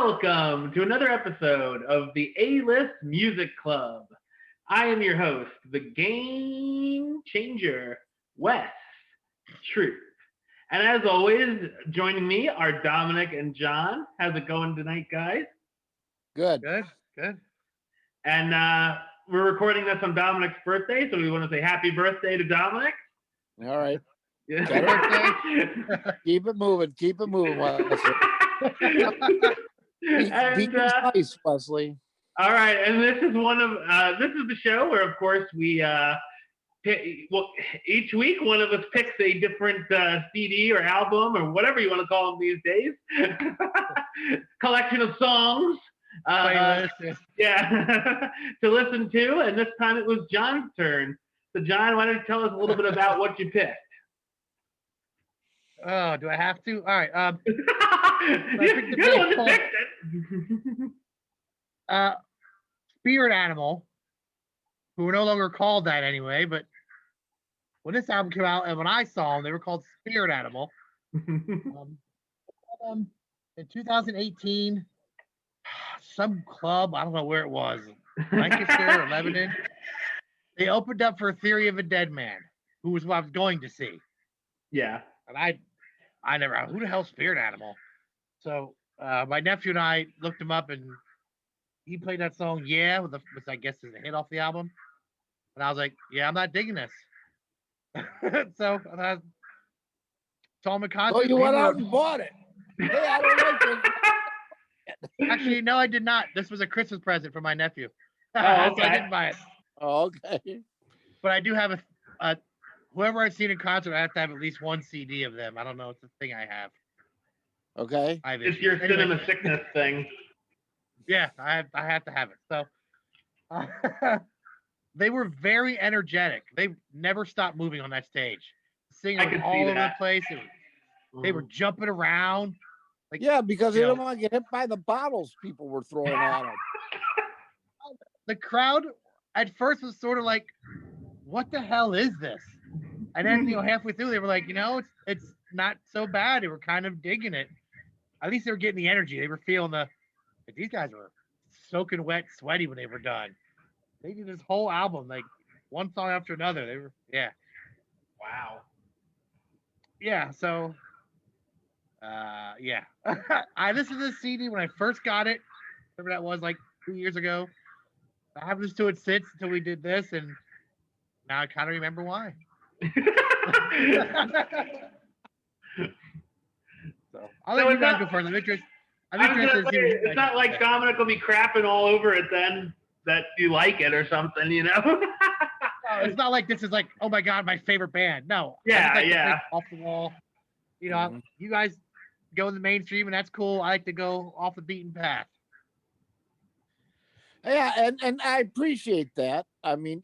Welcome to another episode of the A-List Music Club. I am your host, the game changer, Wes Truth. And as always, joining me are Dominic and John. How's it going tonight, guys? Good. Good. And we're recording this on Dominic's birthday, so we want to say happy birthday to Dominic. All right. Yeah. Keep it moving. Wesley. Be And, nice, Wesley. all right, and this is this is the show where, of course, we each week one of us picks a different CD or album or whatever you want to call them these days, collection of songs. Yeah, to listen to, and this time it was John's turn. So, John, why don't you tell us a little bit about what you picked? Oh, do I have to? All right. You're the one that picked it. Spirit Animal, who were no longer called that anyway, but when this album came out and when I saw them, they were called Spirit Animal. In 2018, some club, I don't know where it was, Lancaster or Lebanon, they opened up for Theory of a Dead Man, who was what I was going to see. Yeah. And I never, who the hell's Spirit Animal? So my nephew and I looked him up, and he played that song, Yeah, which I guess is a hit off the album. And I was like, yeah, I'm not digging this. So I told him a concert. Oh, you went out and bought it. Hey, I don't like it. Actually, no, I did not. This was a Christmas present for my nephew. Oh, okay. So I didn't buy it. Oh, okay. But I do have whoever I've seen in concert, I have to have at least one CD of them. I don't know. It's a thing I have. Okay. It's your cinema sickness thing. Yeah, I have to have it. So they were very energetic. They never stopped moving on that stage. Singing was all over the place. They were jumping around. Like, yeah, because they didn't want to get hit by the bottles people were throwing at them. The crowd at first was sort of like, what the hell is this? And then, halfway through, they were like, it's not so bad. They were kind of digging it. At least they were getting the energy. They were feeling these guys were soaking wet, sweaty when they were done. They did this whole album, like one song after another. They were, yeah. Wow. Yeah, so, yeah. I listened to this CD when I first got it. Whatever that was, like 2 years ago. I haven't listened to it since until we did this, and now I kind of remember why. So I'll let you guys go first. I'm interested. It's not like Dominic will be crapping all over it then that you like it or something, No, it's not like this is like, oh my God, my favorite band. No. Yeah. Off the wall. You guys go in the mainstream, and that's cool. I like to go off the beaten path. Yeah, and I appreciate that. I mean,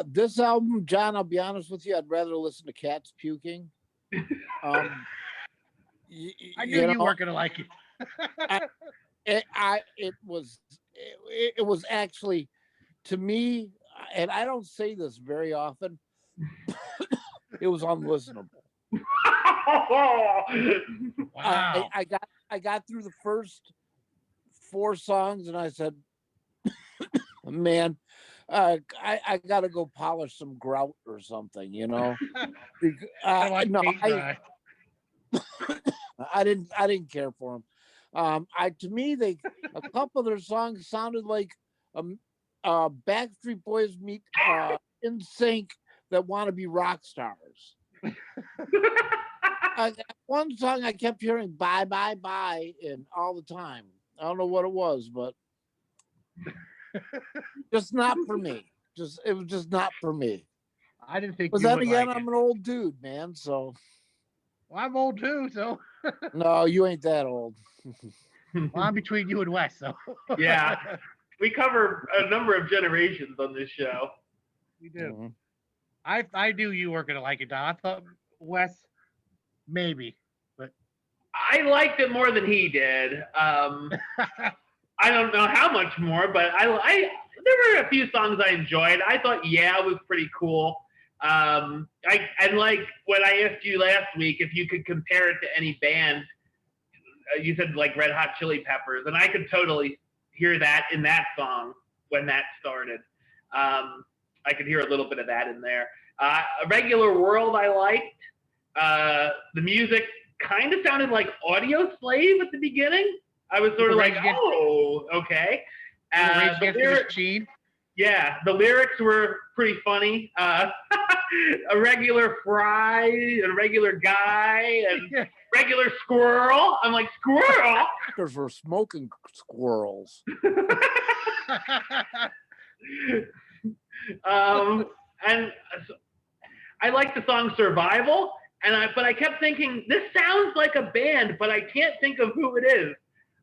this album, John, I'll be honest with you, I'd rather listen to cats puking. I knew you weren't gonna like it. It was actually, to me, and I don't say this very often, it was unlistenable. Wow. I got through the first 4 songs and I said, man, I got to go polish some grout or something, I didn't care for them. To me, a couple of their songs sounded like Backstreet Boys meet In Sync that want to be rock stars. One song I kept hearing "bye bye bye" and all the time. I don't know what it was, but just not for me. It was just not for me. I didn't think. But then again, I'm an old dude, man. So. Well, I'm old too, so. No, you ain't that old. Well, I'm between you and Wes, so. Yeah, we cover a number of generations on this show. We do. Mm-hmm. I knew you weren't gonna like it, Don. I thought Wes, maybe, but I liked it more than he did. I don't know how much more, but I there were a few songs I enjoyed. I thought Yeah was pretty cool. And like when I asked you last week if you could compare it to any band, you said like Red Hot Chili Peppers, and I could totally hear that in that song when that started. I could hear a little bit of that in there. A Regular World I liked. The music kind of sounded like Audio Slave at the beginning. I was sort of like, oh, okay. Rage Against the Machine. Yeah, the lyrics were pretty funny. A regular fry, a regular guy, and regular squirrel. I'm like, squirrel? Because we're smoking squirrels. And I like the song Survival, but I kept thinking, this sounds like a band, but I can't think of who it is.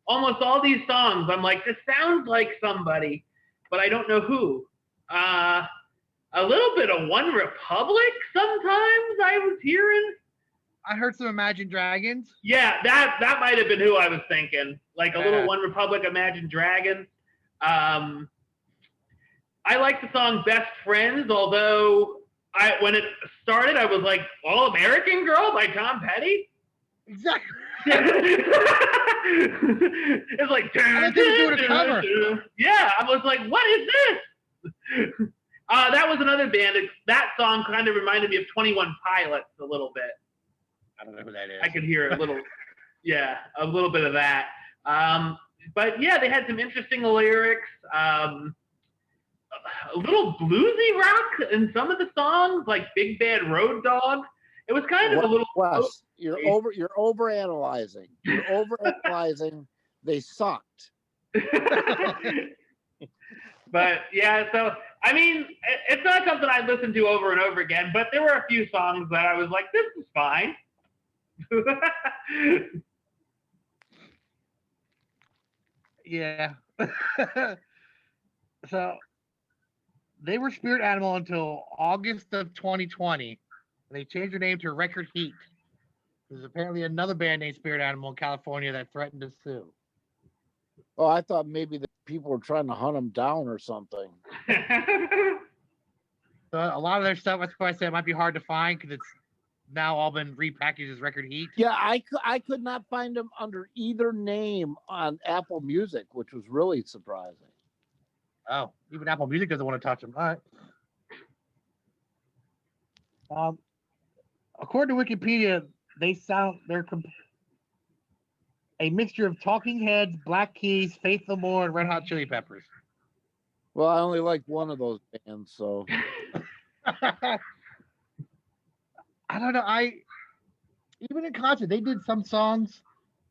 Almost all these songs, I'm like, this sounds like somebody, but I don't know who. A little bit of One Republic sometimes I was hearing. I heard some Imagine Dragons. Yeah, that might have been who I was thinking. Like a little One Republic, Imagine Dragons. I like the song Best Friends, although when it started, I was like, All American Girl by Tom Petty? Exactly. It's like, I think they were doing a cover. Yeah, I was like, what is this? That was another band. That song kind of reminded me of 21 Pilots a little bit. I don't know who that is. I could hear a little, a little bit of that. But yeah, they had some interesting lyrics. A little bluesy rock in some of the songs, like Big Bad Road Dog. It was kind of a little. Wes, you're overanalyzing. You're overanalyzing. They sucked. But yeah, so I mean, it's not something I listened to over and over again. But there were a few songs that I was like, this is fine. Yeah. So they were Spirit Animal until August of 2020. They changed their name to Record Heat. There's apparently another band named Spirit Animal in California that threatened to sue. Oh, I thought maybe the people were trying to hunt them down or something. So a lot of their stuff, that's why I said it might be hard to find because it's now all been repackaged as Record Heat. Yeah, I could not find them under either name on Apple Music, which was really surprising. Oh, even Apple Music doesn't want to touch them. All right. According to Wikipedia, they're a mixture of Talking Heads, Black Keys, Faith No More, and Red Hot Chili Peppers. Well, I only like one of those bands, so. I don't know. Even in concert, they did some songs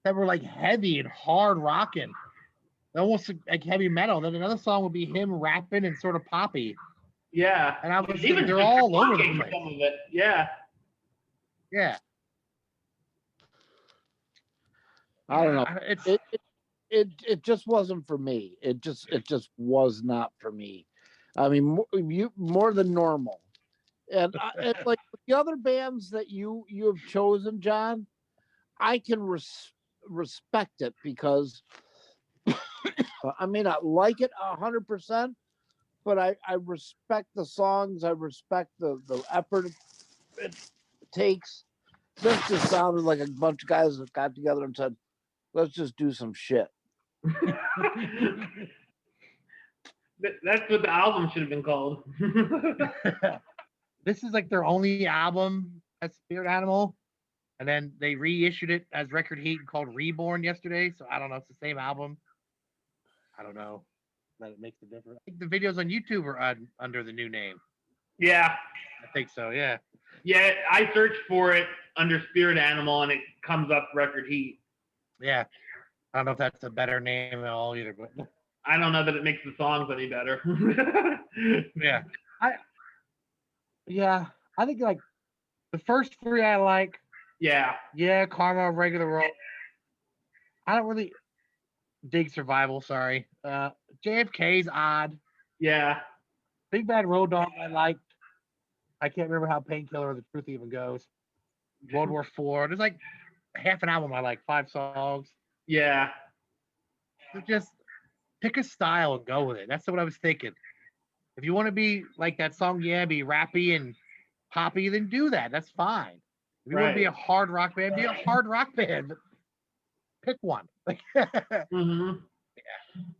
that were like heavy and hard rocking, almost like heavy metal. Then another song would be him rapping and sort of poppy. Yeah, and I was even they're all over the place. Some of it. Yeah. Yeah. I don't know. It just wasn't for me. It just was not for me. I mean, more than normal. And like the other bands that you have chosen, John, I can respect it because I may not like it 100%, but I respect the songs. I respect the effort it takes. This just sounded like a bunch of guys that got together and said, let's just do some shit. That's what the album should have been called. This is like their only album as Spirit Animal. And then they reissued it as Record Heat called Reborn Yesterday. So I don't know. It's the same album. I don't know. That makes a difference. I think the videos on YouTube are under the new name. Yeah. I think so, yeah. Yeah, I searched for it under Spirit Animal and it comes up Record Heat. Yeah. I don't know if that's a better name at all either, but I don't know that it makes the songs any better. Yeah. I think like the first three I like. Yeah. Yeah, Karma, Regular World. I don't really dig Survival, sorry. JFK's odd. Yeah. Big Bad Road Dog I liked. I can't remember how Painkiller or The Truth even goes. World War IV. There's like half an album I like, 5 songs. Yeah. So just pick a style and go with it. That's what I was thinking. If you want to be like that song, be rappy and poppy, then do that. That's fine. If you want to be a hard rock band, be a hard rock band. But pick one. Like, Mm-hmm.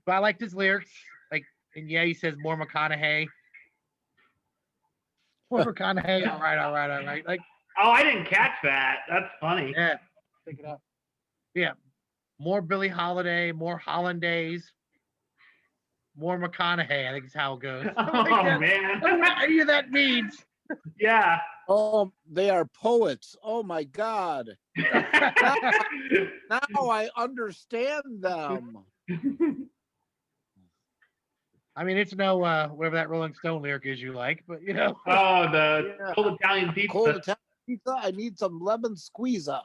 but I liked his lyrics. Like, and yeah, he says more McConaughey. More McConaughey. All right. Like, Oh, I didn't catch that. That's funny. yeah, pick it up. Yeah, more Billie Holiday, more Hollandaise, more McConaughey. I think is how it goes. Oh, Like that. man. I don't know what any of that means. Yeah. Oh, they are poets. Oh my God. Now I understand them. I mean, it's no whatever that Rolling Stone lyric is you like, but you know. Oh, the Yeah. cold Italian pizza. Cold Italian pizza. I need some lemon squeezer.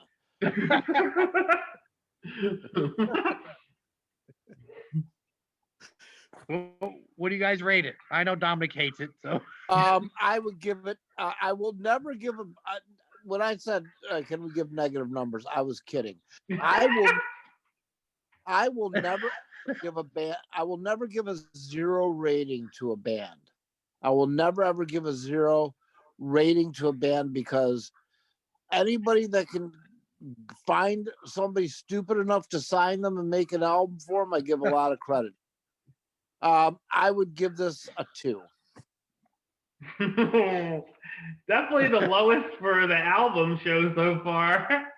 What do you guys rate it? I know Dominic hates it, so. I would give it. I will never give them. When I said, "Can we give negative numbers?" I was kidding. I will never give a band. I will never give a 0 rating to a band. I will never ever give a 0 rating to a band because anybody that can find somebody stupid enough to sign them and make an album for them, I give a lot of credit. I would give this a 2. Definitely the lowest for the album show so far.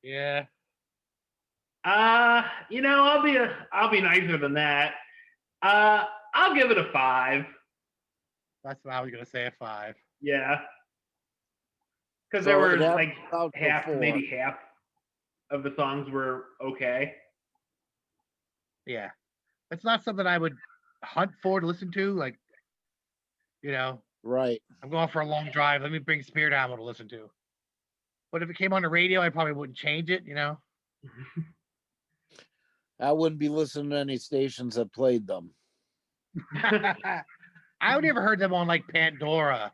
Yeah. I'll be nicer than that. I'll give it a 5. That's what I was gonna say, a 5. Yeah. Because So there were it like averages out to a half, 4. maybe half of the songs were okay. Yeah. It's not something I would hunt for to listen to. Like, you know, Right. I'm going for a long drive. Let me bring Spirit Animal to listen to. But if it came on the radio, I probably wouldn't change it, you know? I wouldn't be listening to any stations that played them. I only ever heard them on like Pandora.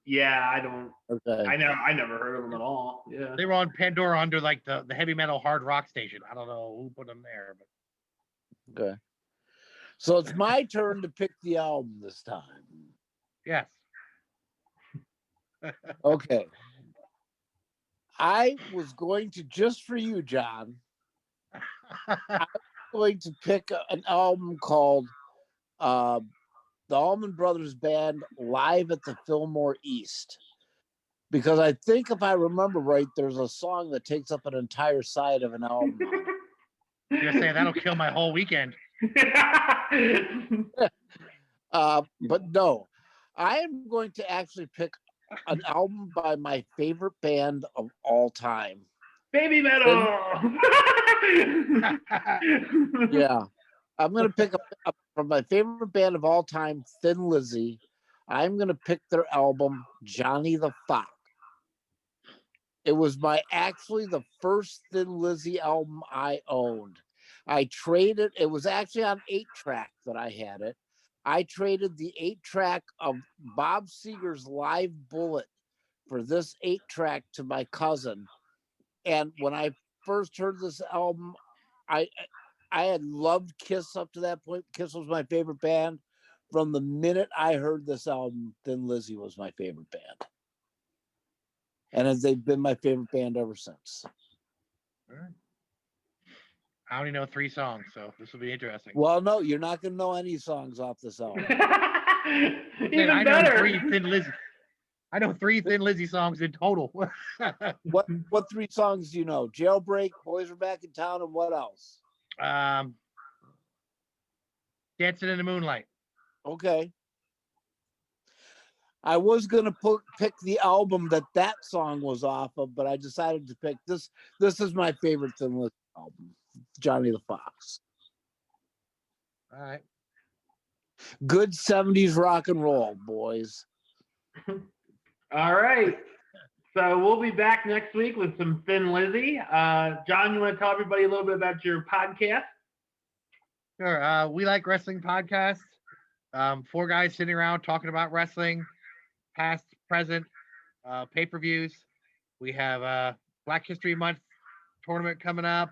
Yeah, I don't. Okay. I never heard of them at all. Yeah. They were on Pandora under like the heavy metal hard rock station. I don't know who put them there, but Okay. So it's my turn to pick the album this time. yes. Okay. I was going to, just for you, John, going to pick an album called the Allman Brothers Band Live at the Fillmore East. Because I think if I remember right, there's a song that takes up an entire side of an album. You're gonna say that'll kill my whole weekend. But no, I am going to actually pick an album by my favorite band of all time. Baby metal. Yeah, I'm going to pick up from my favorite band of all time, Thin Lizzy. I'm going to pick their album, Johnny the Fox. It was actually the first Thin Lizzy album I owned. I traded, it was actually on 8-track that I had it. I traded the 8-track of Bob Seger's Live Bullet for this 8-track to my cousin. And when I first heard this album, I had loved Kiss up to that point. Kiss was my favorite band. From the minute I heard this album, Thin Lizzy was my favorite band. And they've been my favorite band ever since. All right. I only know 3 songs, so this will be interesting. Well, no, you're not going to know any songs off this album. Even I better. know 3 Thin Lizzy. I know 3 Thin Lizzy songs in total. What 3 songs do you know? Jailbreak, Boys Are Back in Town, and what else? Dancing in the Moonlight. Okay. I was going to pick the album that song was off of, but I decided to pick this. This is my favorite Thin Lizzy album, Johnny the Fox. All right. Good 70s rock and roll, boys. All right. So we'll be back next week with some Thin Lizzy. John, you want to tell everybody a little bit about your podcast? Sure. We Like Wrestling podcast. 4 guys sitting around talking about wrestling, past, present, pay-per-views. We have Black History Month tournament coming up.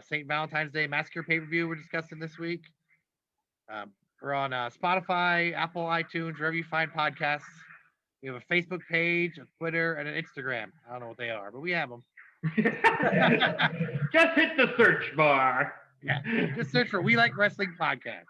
St. Valentine's Day Massacre pay-per-view we're discussing this week. We're on Spotify, Apple, iTunes, wherever you find podcasts. We have a Facebook page, a Twitter, and an Instagram. I don't know what they are, but we have them. Just hit the search bar. Yeah, just search for We Like Wrestling Podcast.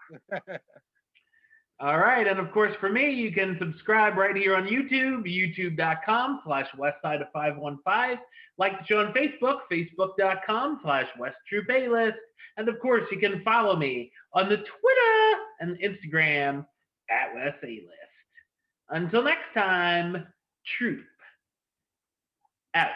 All right, and of course for me, you can subscribe right here on YouTube, youtube.com/westside of515. Like the show on Facebook, facebook.com/WestTroopAlist. And of course, you can follow me on the Twitter and Instagram @WesAlist. Until next time, Troop out.